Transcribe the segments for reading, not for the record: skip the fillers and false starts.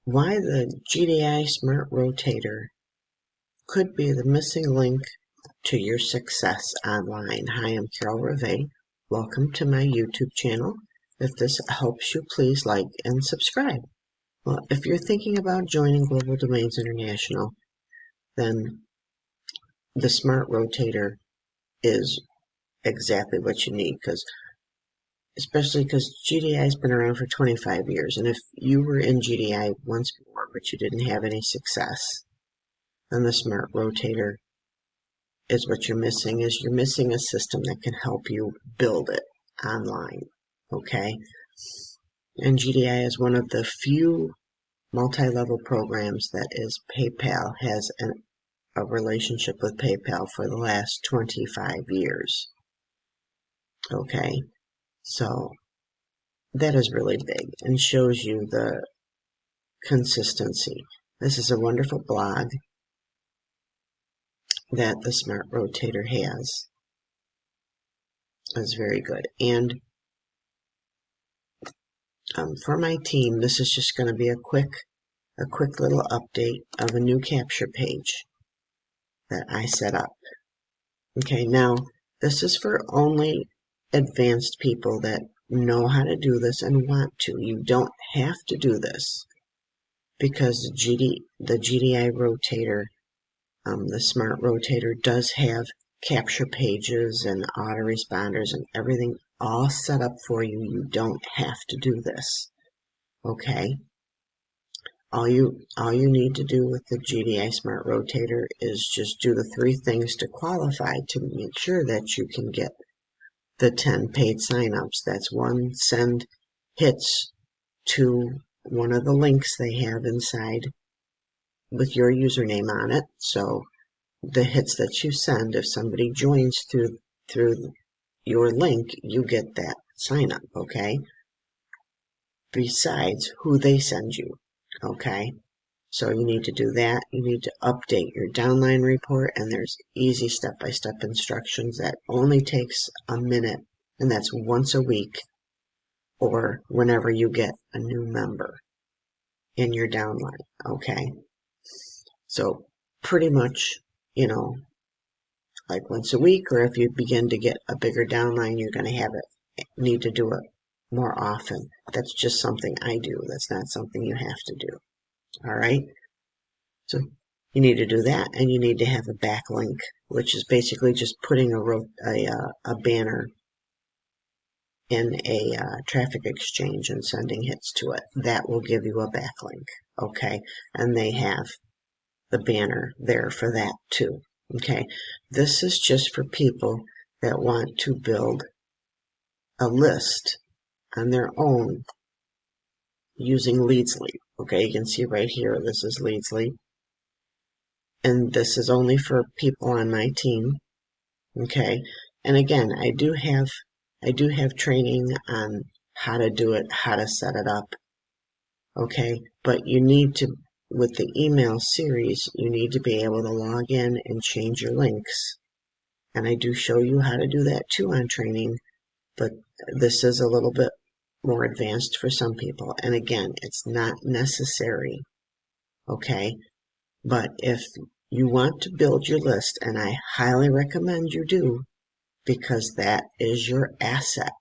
Why the GDI Smart Rotator could be the missing link to your success online. Hi, I'm Carol Rivet. Welcome to my YouTube channel. If this helps you, please like and subscribe. Well, if you're thinking about joining Global Domains International, then the Smart Rotator is exactly what you need, especially because GDI has been around for 25 years, and if you were in GDI once before but you didn't have any success, then the Smart Rotator is what you're missing. You're missing a system that can help you build it online, okay? And GDI is one of the few multi-level programs that is PayPal, has a relationship with PayPal for the last 25 years, okay? So that is really big and shows you the consistency. This is a wonderful blog that the Smart Rotator has. It's very good. And for my team, this is just going to be a quick little update of a new capture page that I set up. Okay, now this is for only advanced people that know how to do this and want to. You don't have to do this because the GDI Rotator, the Smart Rotator, does have capture pages and autoresponders and everything all set up for you. You don't have to do this. Okay? All you need to do with the GDI Smart Rotator is just do the 3 things to qualify to make sure that you can get the 10 paid signups. That's 1, send hits to one of the links they have inside with your username on it. So the hits that you send, if somebody joins through your link, you get that sign up, okay? Besides who they send you, okay? So you need to do that. You need to update your downline report, and there's easy step-by-step instructions that only takes a minute, and that's once a week or whenever you get a new member in your downline, okay? So pretty much, like once a week, or if you begin to get a bigger downline, you're going to need to do it more often. That's just something I do. That's not something you have to do. All right? So you need to do that, and you need to have a backlink, which is basically just putting a banner in a traffic exchange and sending hits to it. That will give you a backlink, okay? And they have the banner there for that too, okay? This is just for people that want to build a list on their own using Leadsleep. Okay, you can see right here, this is Leadsleep. And this is only for people on my team. Okay, and again, I do have training on how to do it, how to set it up. Okay, but you need to, with the email series, you need to be able to log in and change your links. And I do show you how to do that too on training, but this is a little bit more advanced for some people. And again, it's not necessary, okay? But if you want to build your list, and I highly recommend you do, because that is your asset.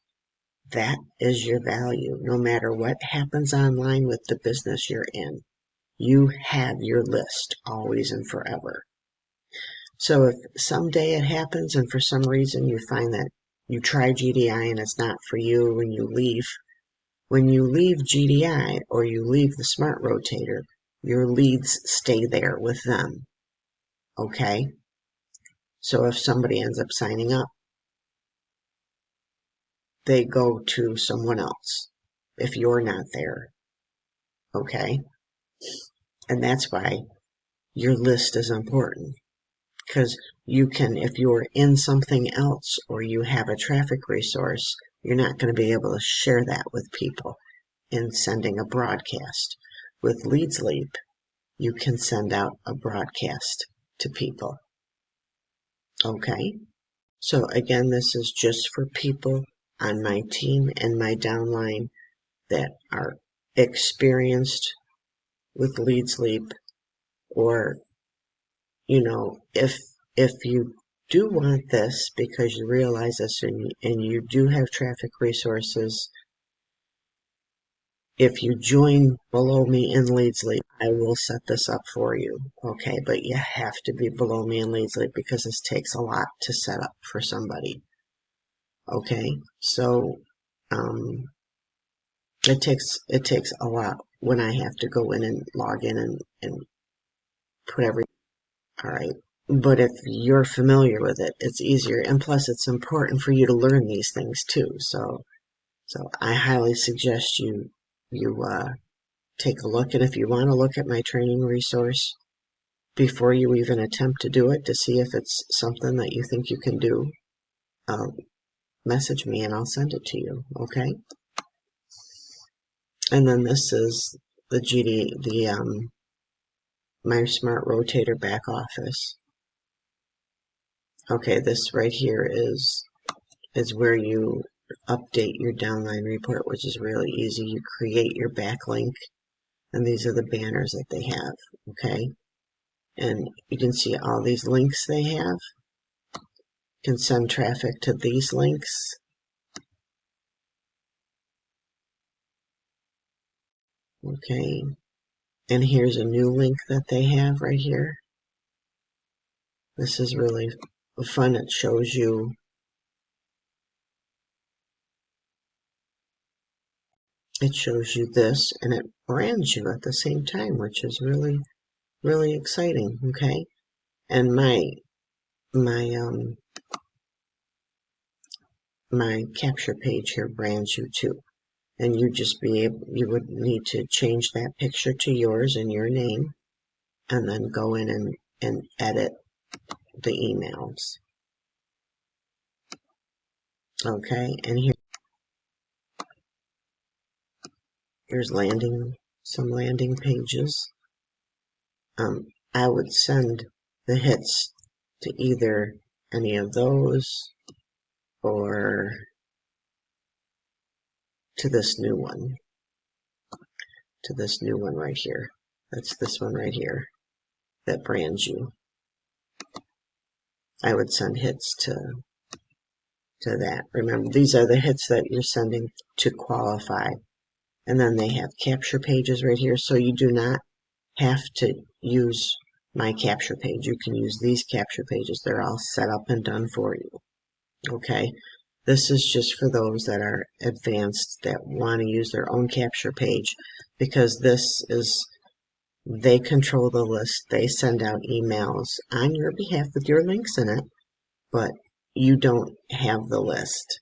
That is your value. No matter what happens online with the business you're in, you have your list always and forever. So if someday it happens and for some reason you find that you try GDI and it's not for you when you leave GDI or you leave the Smart Rotator, your leads stay there with them. Okay? So if somebody ends up signing up, they go to someone else if you're not there. Okay? And that's why your list is important. Because you can, if you're in something else or you have a traffic resource, you're not going to be able to share that with people in sending a broadcast. With Leadsleep, you can send out a broadcast to people. Okay? So again, this is just for people on my team and my downline that are experienced with lead sleep, or, you know, if you do want this because you realize this and you do have traffic resources, if you join below me in lead sleep, I will set this up for you. Okay, but you have to be below me in lead sleep because this takes a lot to set up for somebody. Okay, so it takes a lot when I have to go in and log in and put everything. All right. But if you're familiar with it, it's easier, and plus it's important for you to learn these things too. So I highly suggest you take a look, and if you want to look at my training resource before you even attempt to do it to see if it's something that you think you can do, message me and I'll send it to you. Okay. And then this is the My Smart Rotator back office. Okay, this right here is where you update your downline report, which is really easy. You create your backlink, and these are the banners that they have. Okay, and you can see all these links they have. You can send traffic to these links. Okay, and here's a new link that they have right here. This is really fun. It shows you this, and it brands you at the same time, which is really, really exciting. Okay, and my capture page here brands you too, and you would need to change that picture to yours and your name, and then go in and edit the emails. Okay, and here's some landing pages. I would send the hits to either any of those or to this new one right here. That's this one right here that brands you. I would send hits to that. Remember, these are the hits that you're sending to qualify. And then they have capture pages right here, so you do not have to use my capture page. You can use these capture pages. They're all set up and done for you. Okay? This is just for those that are advanced, that want to use their own capture page, because they control the list. They send out emails on your behalf with your links in it, but you don't have the list.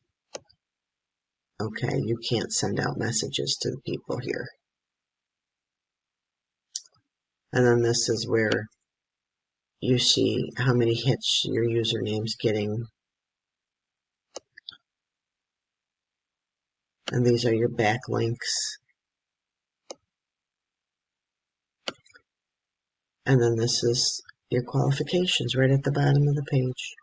Okay, you can't send out messages to the people here. And then this is where you see how many hits your username's getting. And these are your backlinks. And then this is your qualifications right at the bottom of the page.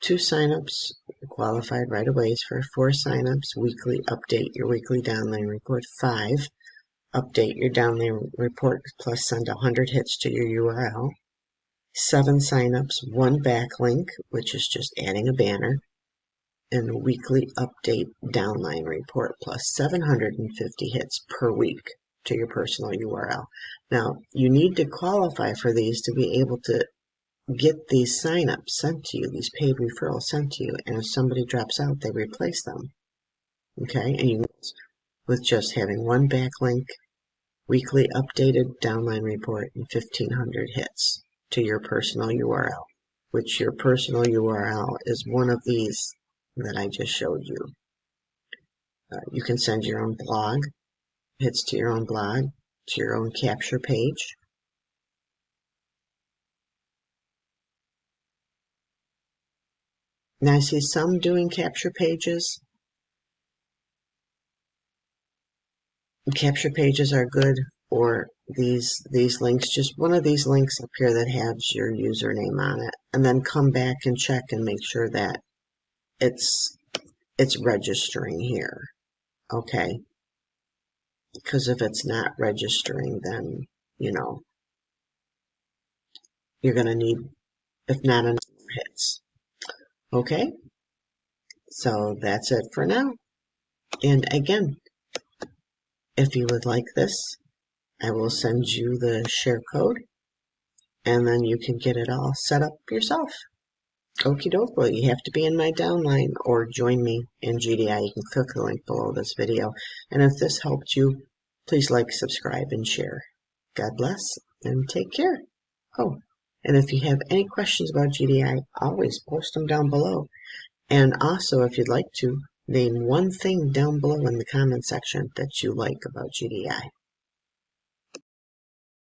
2 signups qualified right away for 4 signups. Weekly update your weekly downline report. 5, update your downline report plus send 100 hits to your URL. 7 signups, 1 backlink, which is just adding a banner, and a weekly update downline report plus 750 hits per week to your personal URL. Now, you need to qualify for these to be able to get these signups sent to you, these paid referrals sent to you, and if somebody drops out, they replace them. Okay, and you with just having 1 backlink, weekly updated downline report, and 1,500 hits to your personal URL, which your personal URL is one of these that I just showed you. You can send your own blog, hits to your own blog, to your own capture page. Now I see some doing capture pages. Capture pages are good, or these links, just one of these links up here that has your username on it, and then come back and check and make sure that it's registering here. Okay, because if it's not registering, then you know, you're going to need, if not enough more hits. Okay, so that's it for now. And again, if you would like this, I will send you the share code, and then you can get it all set up yourself. Okie doke. Well, you have to be in my downline or join me in GDI. You can click the link below this video. And if this helped you, please like, subscribe, and share. God bless, and take care. Oh, and if you have any questions about GDI, always post them down below. And also, if you'd like to, name one thing down below in the comment section that you like about GDI.